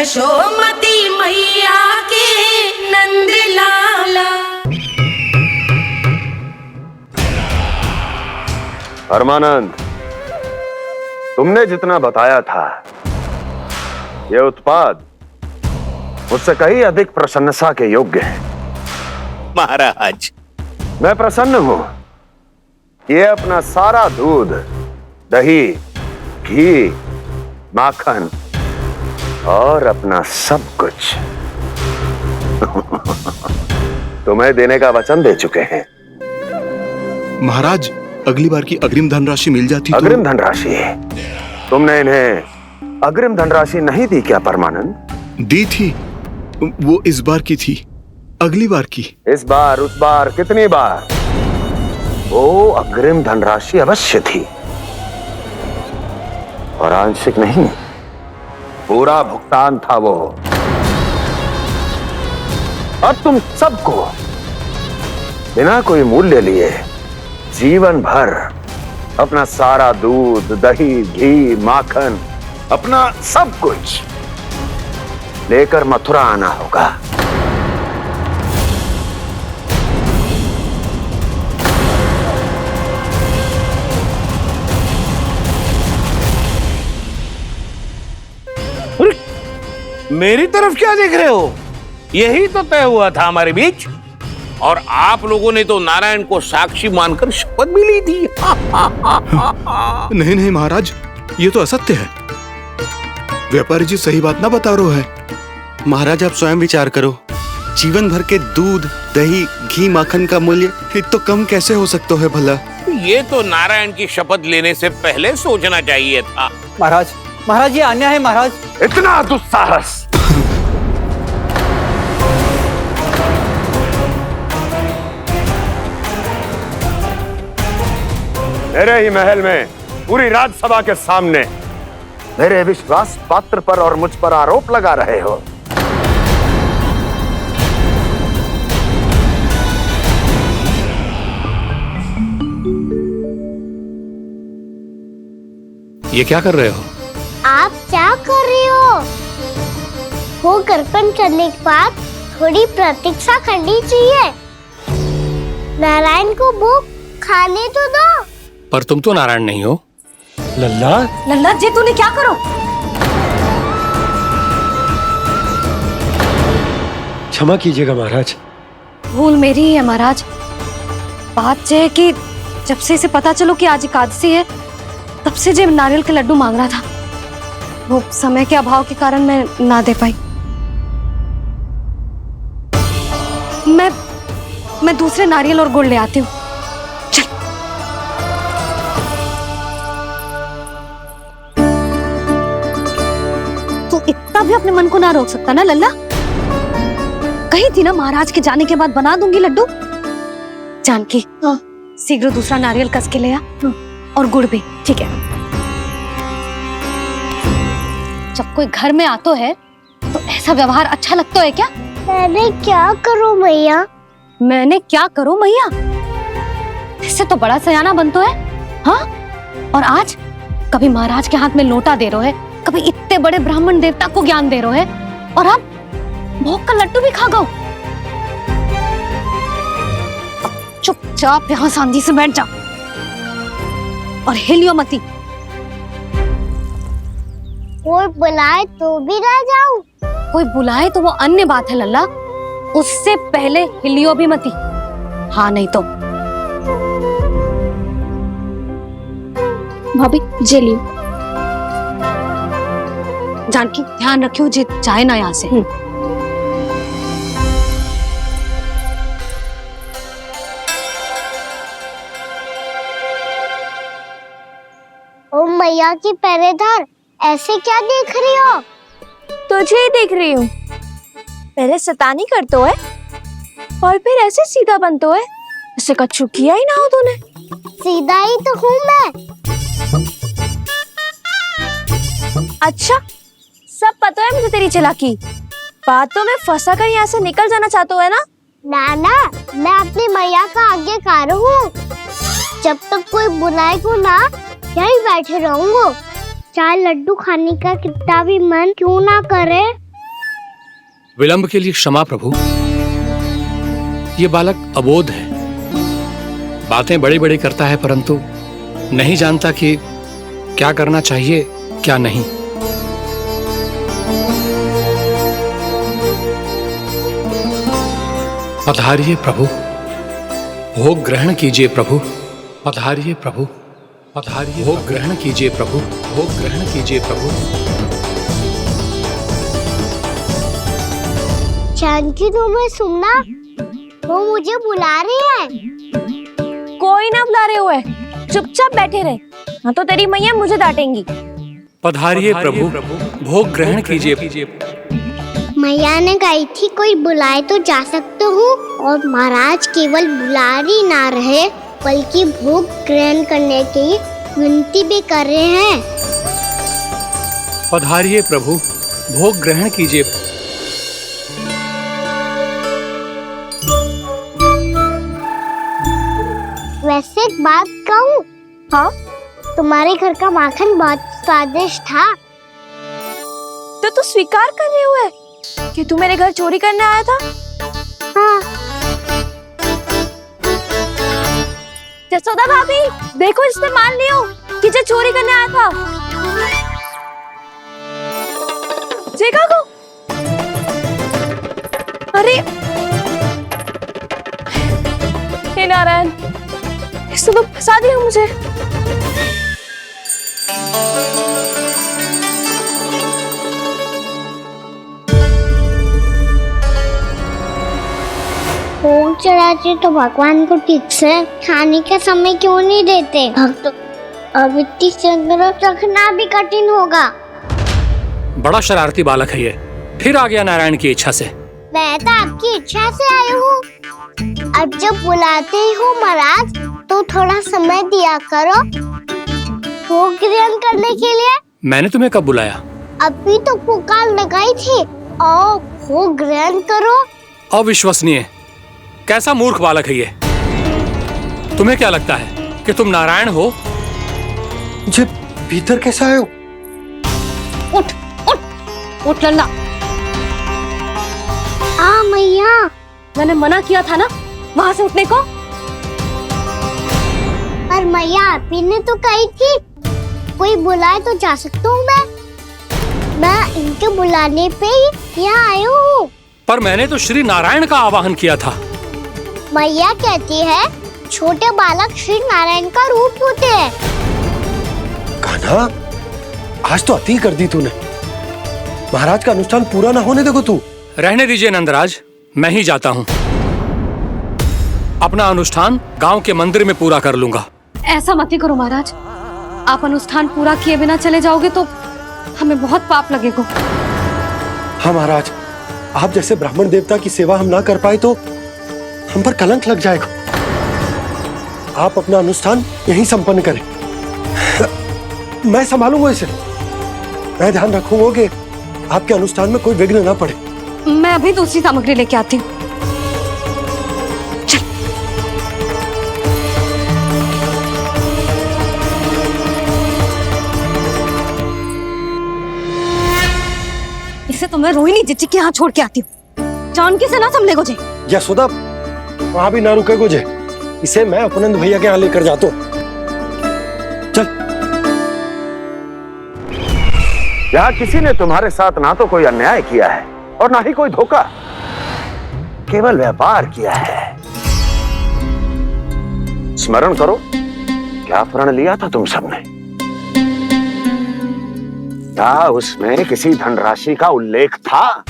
यशोमती मैया के नंद लाला। परमानंद, तुमने जितना बताया था ये उत्पाद मुझसे कहीं अधिक प्रशंसा के योग्य है। महाराज, मैं प्रसन्न हूं। ये अपना सारा दूध, दही, घी, माखन और अपना सब कुछ तुम्हें देने का वचन दे चुके हैं। महाराज, अगली बार की अग्रिम धनराशि मिल जाती तो। अग्रिम धनराशि? तुमने इन्हें अग्रिम धनराशि नहीं दी क्या परमानंद? दी थी, वो इस बार की थी, अगली बार की। इस बार, उस बार, कितनी बार? वो अग्रिम धनराशि अवश्य थी और आंशिक नहीं, पूरा भुगतान था वो। अब तुम सबको बिना कोई मूल्य लिए जीवन भर अपना सारा दूध, दही, घी, माखन, अपना सब कुछ लेकर मथुरा आना होगा। मेरी तरफ क्या देख रहे हो? यही तो तय हुआ था हमारे बीच, और आप लोगों ने तो नारायण को साक्षी मानकर शपथ भी ली थी। नहीं नहीं महाराज, ये तो असत्य है। व्यापारी जी सही बात ना बता रहे हैं। महाराज, आप स्वयं विचार करो, जीवन भर के दूध, दही, घी, माखन का मूल्य तो कम कैसे हो सकता है भला? ये तो नारायण की शपथ लेने से पहले सोचना चाहिए था। महाराज, महाराज, ये अन्याय है महाराज। इतना दुस्साहस! मेरे ही महल में पूरी राजसभा के सामने मेरे विश्वास पात्र पर और मुझ पर आरोप लगा रहे हो। ये क्या कर रहे हो? आप क्या कर रहे हो? वो कर्पण करने के बाद थोड़ी प्रतीक्षा करनी चाहिए। नारायण को भोग खाने तो दो। पर तुम तो नारायण नहीं हो। लल्ला, लल्ला जी, तूने क्या करो? क्षमा कीजिएगा महाराज। भूल मेरी ही है महाराज। बात यह है कि जब से इसे पता चलो कि आज एकादशी है, तब से जो नारियल के लड्डू मांग रहा था, वो समय के अभाव के कारण मैं ना दे पाई। मैं दूसरे नारियल और गुड़ ले आती हूँ। चल। तू इतना भी अपने मन को ना रोक सकता ना लल्ला? कही थी ना महाराज के जाने के बाद बना दूंगी लड्डू। जानकी, शीघ्र दूसरा नारियल कस के ले आ, और गुड़ भी। ठीक है। जब कोई घर में आतो है तो ऐसा व्यवहार अच्छा लगता है क्या? मैंने क्या करूं मैया? मैंने क्या करूं मैया? इससे तो बड़ा सयाना बनतो है। हाँ? और आज कभी महाराज के हाथ में लोटा दे रहे है, कभी इतने बड़े ब्राह्मण देवता को ज्ञान दे रहे है, और अब भोग का लड्डू भी खा गो। चुपचाप यहाँ सांधी से बैठ जा और हिलियो मती। कोई बुलाए तो भी ना जाऊं? कोई बुलाए तो वो अन्य बात है लल्ला, उससे पहले हिलियो भी मती। हाँ नहीं तो। भाभी जे लियो। जानकी, ध्यान रखियो जे जाए ना यहाँ से। ओ मैया की पहरेदार, ऐसे क्या देख रही हो? तुझे ही देख रही हूँ। पहले शैतानी करतो है और फिर ऐसे सीधा बनतो है, ऐसे कछु किया ही ना हो तूने। सीधा ही तो हूँ मैं। अच्छा, सब पता है मुझे तेरी चालाकी। बातों में फंसा कर यहाँ से निकल जाना चाहते हो है ना? नाना, मैं अपनी मैया का आज्ञाकार हूँ। जब तक कोई बुलाएगा ना, यहीं बैठे रहूंगा। चाहे लड्डू खाने का कितना भी मन क्यों ना करे, विलंब के लिए क्षमा प्रभु। ये बालक अबोध है, बातें बड़ी बड़ी करता है परंतु नहीं जानता कि क्या करना चाहिए क्या नहीं। पधारिए प्रभु, भोग ग्रहण कीजिए प्रभु। पधारिए प्रभु, पधारिए, भोग ग्रहण कीजिए प्रभु, भोग ग्रहण कीजिए प्रभु। जानकी तुम्हें सुनना, वो मुझे बुला रही है। कोई ना बुला रहे हुए, चुपचाप बैठे रहे, हाँ तो तेरी मैया मुझे डांटेंगी। पधारिए प्रभु, भोग ग्रहण कीजिए। मैया ने कही थी कोई बुलाए तो जा सकते हूँ, और महाराज केवल बुलारी ना रहे बल्कि भोग ग्रहण करने की विनती भी कर रहे हैं। पधारिए प्रभु, भोग ग्रहण कीजिए। वैसे एक बात कहूँ? हाँ? तुम्हारे घर का माखन बहुत स्वादिष्ट था। तो तू स्वीकार कर रहे हुए कि तू मेरे घर चोरी करने आया था? हाँ। जसोदा भाभी, देखो इसने मान लियो कि जो चोरी करने आया था। देखा को? अरे हे नारायण, इसने तो फंसा दिया मुझे। भोग चढ़ाते तो भगवान को ठीक से खाने का समय क्यों नहीं देते? भक्त अब इतनी संग्रह रखना भी कठिन होगा। बड़ा शरारती बालक है ये, फिर आ गया नारायण की इच्छा से। मैं तो आपकी इच्छा से आई हूँ। अब जब बुलाते ही हो महाराज तो थोड़ा समय दिया करो भोग ग्रहण करने के लिए। मैंने तुम्हें कब बुलाया? अभी तो पुकार लगाई थी, आओ भोग ग्रहण करो। अविश्वसनीय, कैसा मूर्ख बालक है ये। तुम्हें क्या लगता है कि तुम नारायण हो? मुझे भीतर कैसे आए हो? उठ उठ उठ लल्ला। मैया, मैंने मना किया था ना वहां से उठने को। पर मैया आपी ने तो कही थी कोई बुलाए तो जा सकता हूँ मैं इनके बुलाने पे ही यहाँ आई हूँ। पर मैंने तो श्री नारायण का आवाहन किया था। मैया कहती है छोटे बालक श्री नारायण का रूप होते हैं। कान्हा, आज तो अति कर दी तूने। महाराज का अनुष्ठान पूरा ना होने देखो तू। रहने दीजिए नंदराज, मैं ही जाता हूँ। अपना अनुष्ठान गांव के मंदिर में पूरा कर लूंगा। ऐसा मत ही करो महाराज, आप अनुष्ठान पूरा किए बिना चले जाओगे तो हमें बहुत पाप लगेगा। हाँ महाराज, आप जैसे ब्राह्मण देवता की सेवा हम ना कर पाए तो हम पर कलंक लग जाएगा। आप अपना अनुष्ठान यहीं संपन्न करें, मैं संभालूंगा इसे। मैं ध्यान रखूंगा कि आपके अनुष्ठान में कोई विघ्न ना पड़े। मैं अभी दूसरी सामग्री लेके आती हूँ। इसे तो मैं रोहिणी जीजी के यहाँ छोड़ के आती हूँ। जानकी से ना संभले गोजे। यशोदा, वहां भी ना रुके गोजे। इसे मैं अपनंद भैया के यहाँ लेकर जाता हूँ। चल। यहाँ किसी ने तुम्हारे साथ ना तो कोई अन्याय किया है और ना ही कोई धोखा, केवल व्यापार किया है। स्मरण करो क्या प्रण लिया था तुम सबने? क्या उसमें किसी धनराशि का उल्लेख था?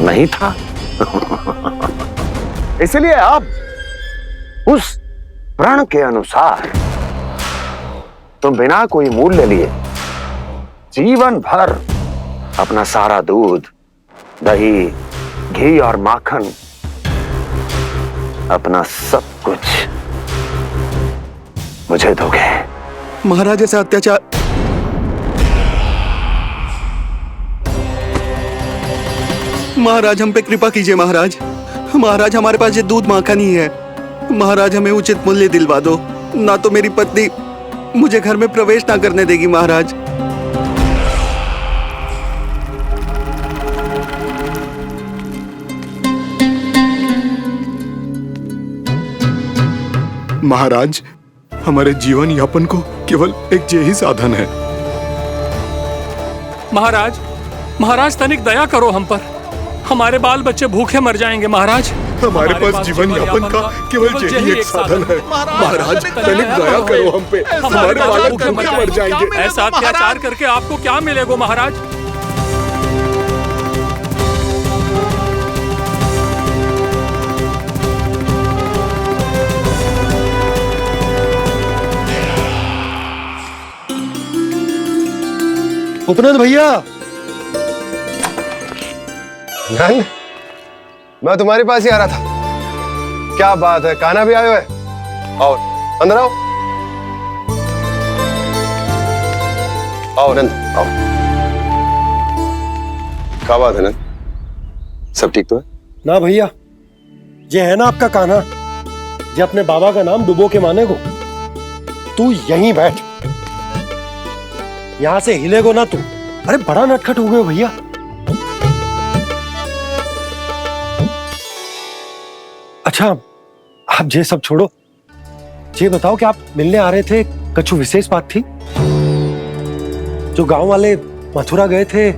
नहीं था। इसलिए अब उस प्रण के अनुसार तुम बिना कोई मूल्य लिए जीवन भर अपना सारा दूध, दही, घी और माखन, अपना सब कुछ मुझे दोगे। महाराज ऐसा अत्याचार। महाराज हम पे कृपा कीजिए। महाराज, महाराज हमारे पास ये दूध माखन ही है। महाराज हमें उचित मूल्य दिलवा दो, ना तो मेरी पत्नी मुझे घर में प्रवेश ना करने देगी महाराज। महाराज, हमारे जीवन यापन को केवल एक यही साधन है। महाराज, महाराज तनिक दया करो हम पर। हमारे बाल बच्चे भूखे मर जाएंगे महाराज। हमारे पास जीवन यापन का केवल यही एक साधन है। महाराज, तनिक दया करो हम पे। हमारे बालक भूखे मर जाएंगे। ऐसा अत्याचार करके आपको क्या मिलेगा महाराज? उपनंद भैया। नंद, मैं तुम्हारे पास ही आ रहा था। क्या बात है, कान्हा भी आयो है? आओ अंदर आओ। आओ नंद आओ। क्या बात है नंद, सब ठीक तो है? ना भैया, ये है ना आपका कान्हा, ये अपने बाबा का नाम डुबो के माने को। तू यहीं बैठ, यहां से हिलेगो ना तू। अरे बड़ा नटखट हो गए भैया। अच्छा, आप ये सब छोड़ो, ये बताओ कि आप मिलने आ रहे थे, कछु विशेष बात थी? जो गांव वाले मथुरा गए थे,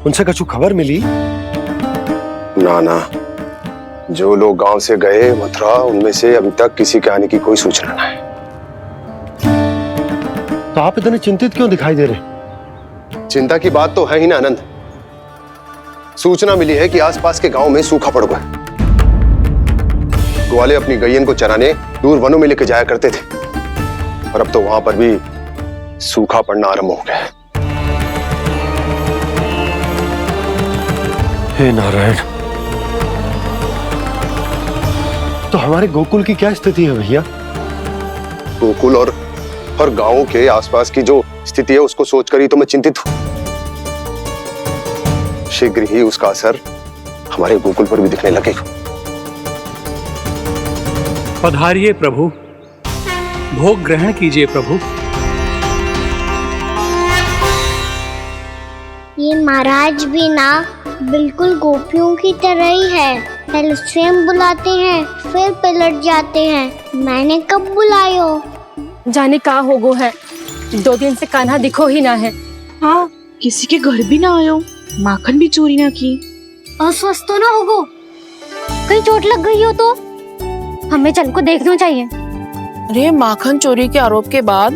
उनसे कछु खबर मिली? ना ना, जो लोग गांव से गए मथुरा, उनमें से अभी तक किसी के आने की कोई सूचना नहीं। तो आप इतने चिंतित क्यों दिखाई दे रहे? चिंता की बात तो है ही ना आनंद। सूचना मिली है कि आसपास के गांव में सूखा पड़ गया। ग्वाले अपनी गैयन को चराने दूर वनों में लेके जाया करते थे, और अब तो वहां पर भी सूखा पड़ना आरंभ हो गया है। हे नारायण, तो हमारे गोकुल की क्या स्थिति है भैया? गोकुल और गांवों के आसपास की जो स्थिति है उसको सोचकर ही तो मैं चिंतित हूं। शीघ्र ही उसका असर हमारे गोकुल पर भी दिखने लगेगा। पधारिए प्रभु, भोग ग्रहण कीजिए प्रभु। ये महाराज भी ना बिल्कुल गोपियों की तरह ही है। पहले स्वयं बुलाते हैं, फिर पलट जाते हैं। मैंने कब बुलायो? जाने का होगो है, 2 दिन से कान्हा दिखो ही ना है। हाँ, किसी के घर भी ना आयो, माखन भी चोरी ना की। अस्वस्थ तो ना होगो, कहीं चोट लग गई हो तो? हमें चल को देखना चाहिए। अरे माखन चोरी के आरोप के बाद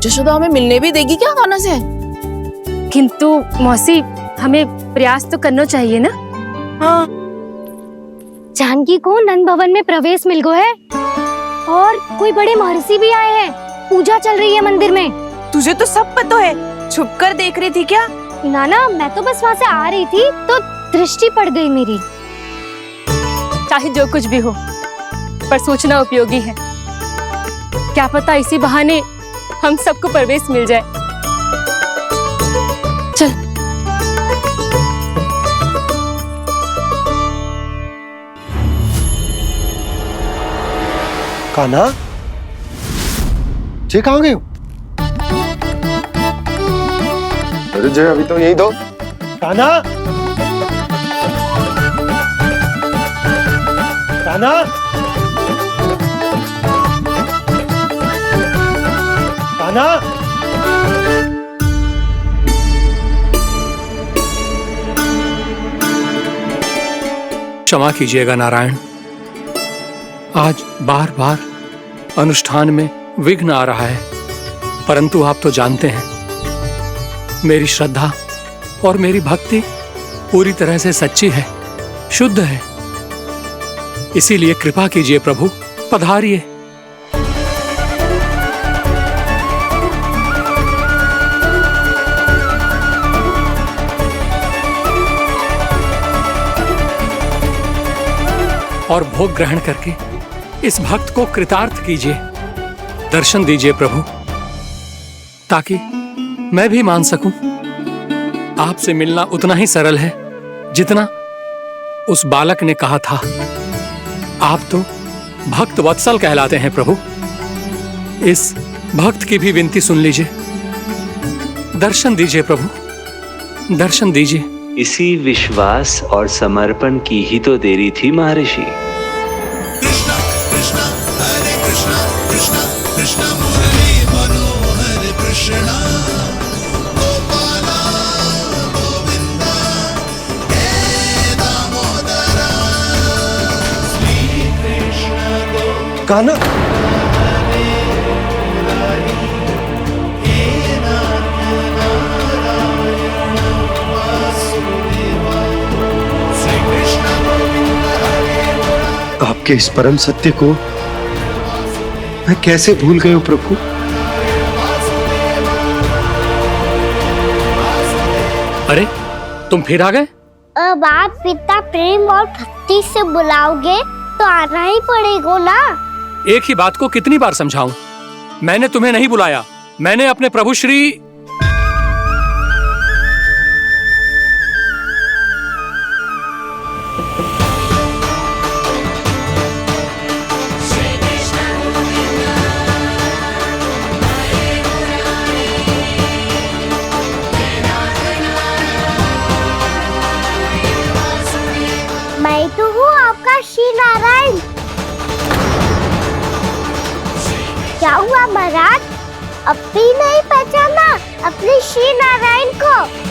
जशोदा हमें मिलने भी देगी क्या कान्हा से? किंतु मौसी, हमें प्रयास तो करना चाहिए ना। हाँ, जानकी को नंद भवन में प्रवेश मिल गो है, और कोई बड़े महर्षि भी आए हैं। पूजा चल रही है मंदिर में। तुझे तो सब पता है, छुप कर देख रही थी क्या? नाना, मैं तो बस वहाँ से आ रही थी तो दृष्टि पड़ गई मेरी। चाहे जो कुछ भी हो, पर सूचना उपयोगी है। क्या पता इसी बहाने हम सबको प्रवेश मिल जाए। चल। कान्हा, जे कहाँ गए हो? अरे जय, अभी तो यही दो। कान्हा, कान्हा, कान्हा। क्षमा कीजिएगा नारायण, आज बार बार अनुष्ठान में विघ्न आ रहा है, परंतु आप तो जानते हैं मेरी श्रद्धा और मेरी भक्ति पूरी तरह से सच्ची है, शुद्ध है। इसीलिए कृपा कीजिए प्रभु, पधारिए। और भोग ग्रहण करके इस भक्त को कृतार्थ कीजिए। दर्शन दीजिए प्रभु, ताकि मैं भी मान सकूं। आपसे मिलना उतना ही सरल है जितना उस बालक ने कहा था। आप तो भक्त वत्सल कहलाते हैं प्रभु। इस भक्त की भी विनती सुन लीजिए। दर्शन दीजिए प्रभु, दर्शन दीजिए। इसी विश्वास और समर्पण की ही तो देरी थी महर्षि। कान्हा, आपके इस परम सत्य को मैं कैसे भूल गया हूं प्रभु। अरे तुम फिर आ गए? अब आप पिता प्रेम और भक्ति से बुलाओगे तो आना ही पड़ेगा ना। एक ही बात को कितनी बार समझाऊं? मैंने तुम्हें नहीं बुलाया, मैंने अपने प्रभु श्री मैं तो हूँ आपका श्री नारायण। क्या हुआ महाराज, अब भी नहीं पहचाना अपने श्री नारायण को?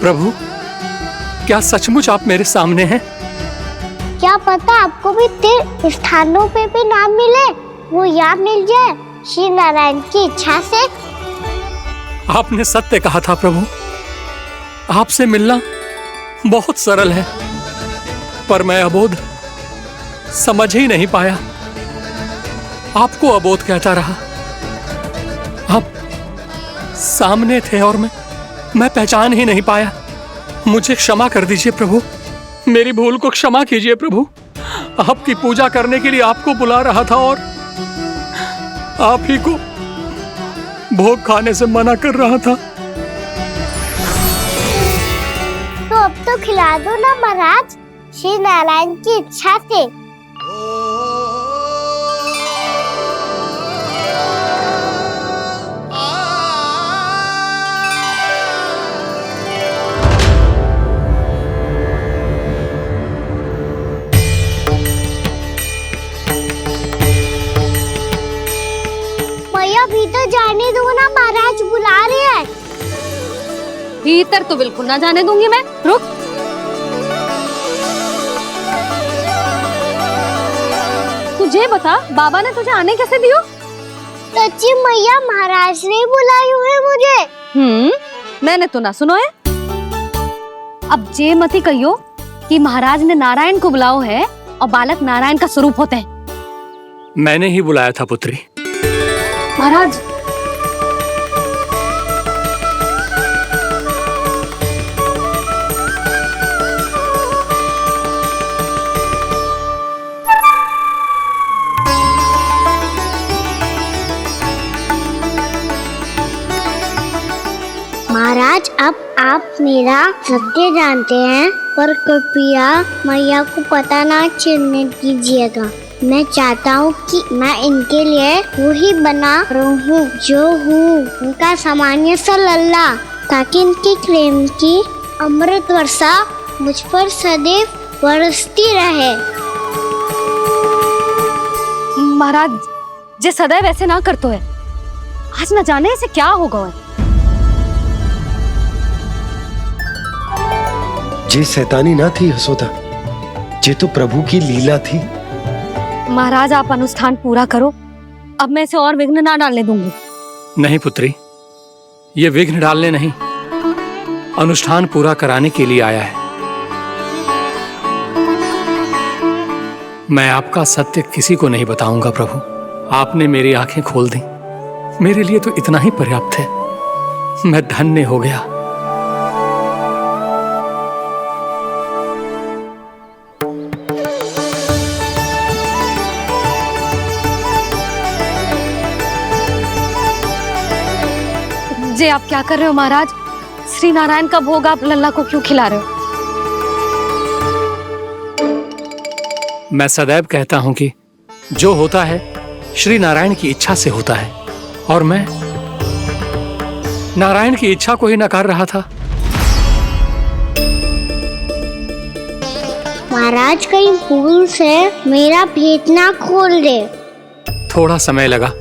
प्रभु, क्या सचमुच आप मेरे सामने हैं? क्या पता आपको भी तीर्थ स्थानों पे भी नाम मिले, वो यहाँ मिल जाए श्री नारायण की इच्छा से। आपने सत्य कहा था प्रभु, आपसे मिलना बहुत सरल है, पर मैं अबोध समझ ही नहीं पाया। आपको अबोध कहता रहा। आप सामने थे और मैं पहचान ही नहीं पाया। मुझे क्षमा कर दीजिए प्रभु, मेरी भूल को क्षमा कीजिए प्रभु। आपकी पूजा करने के लिए आपको बुला रहा था और आप ही को भोग खाने से मना कर रहा था। तो अब तो खिला दो ना महाराज, श्री नारायण की इच्छा से। भीतर जाने दो ना, महाराज बुला रहे हैं। भीतर तो बिल्कुल ना जाने दूंगी मैं। रुक। तुझे बता, बाबा ने तुझे आने कैसे दियो? सच्ची मैया, महाराज ने बुलाई हुई मुझे। मैंने तो ना सुनो है। अब जे मती कहियो कि महाराज ने नारायण को बुलाओ है और बालक नारायण का स्वरूप होते हैं। मैंने ही बुलाया था पुत्री। महाराज, महाराज, अब आप मेरा सत्य जानते हैं, पर कृपया मैया को पता ना चलने दीजिएगा। मैं चाहता हूँ कि मैं इनके लिए वही बना रहूँ जो हूँ, उनका सामान्य सा लल्ला, ताकि इनके प्रेम की अमृत वर्षा मुझ पर सदैव बरसती रहे। महाराज, जे सदैव ऐसे ना करतो है, आज न जाने इसे क्या होगा है। जे शैतानी ना थी यशोदा, जे तो प्रभु की लीला थी। महाराज, आप अनुष्ठान पूरा करो, अब मैं इसे और विघ्न ना डालने दूंगी। नहीं पुत्री, ये विघ्न डालने नहीं, अनुष्ठान पूरा कराने के लिए आया है। मैं आपका सत्य किसी को नहीं बताऊंगा प्रभु। आपने मेरी आंखें खोल दी, मेरे लिए तो इतना ही पर्याप्त है। मैं धन्य हो गया। ये आप क्या कर रहे हो महाराज? श्री नारायण का भोग आप लल्ला को क्यों खिला रहे हो? मैं सदैव कहता हूं कि जो होता है श्री नारायण की इच्छा से होता है, और मैं नारायण की इच्छा को ही नकार रहा था। महाराज कहीं भूल से मेरा भेद ना खोल दे। थोड़ा समय लगा,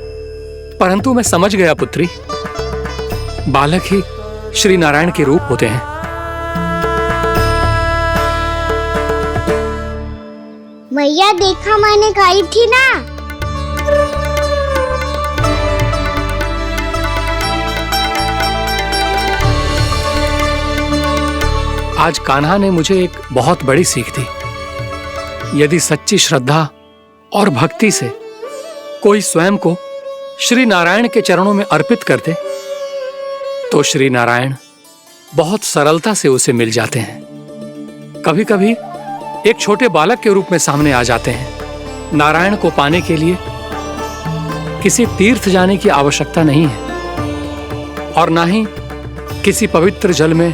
परंतु मैं समझ गया पुत्री। बालक ही श्री नारायण के रूप होते हैं। मैया देखा मैंने कही थी ना। आज कान्हा ने मुझे एक बहुत बड़ी सीख दी। यदि सच्ची श्रद्धा और भक्ति से कोई स्वयं को श्री नारायण के चरणों में अर्पित कर दे, तो श्री नारायण बहुत सरलता से उसे मिल जाते हैं। कभी कभी एक छोटे बालक के रूप में सामने आ जाते हैं। नारायण को पाने के लिए किसी तीर्थ जाने की आवश्यकता नहीं है, और ना ही किसी पवित्र जल में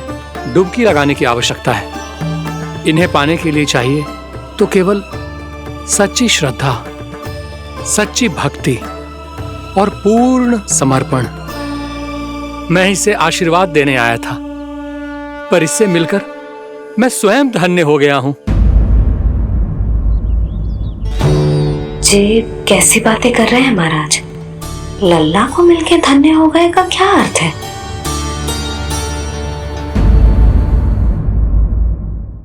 डुबकी लगाने की आवश्यकता है। इन्हें पाने के लिए चाहिए तो केवल सच्ची श्रद्धा, सच्ची भक्ति और पूर्ण समर्पण। मैं इसे आशीर्वाद देने आया था, पर इससे मिलकर मैं स्वयं धन्य हो गया हूं। जी कैसी बातें कर रहे हैं महाराज? लल्ला को मिलके धन्य हो गए का क्या अर्थ है?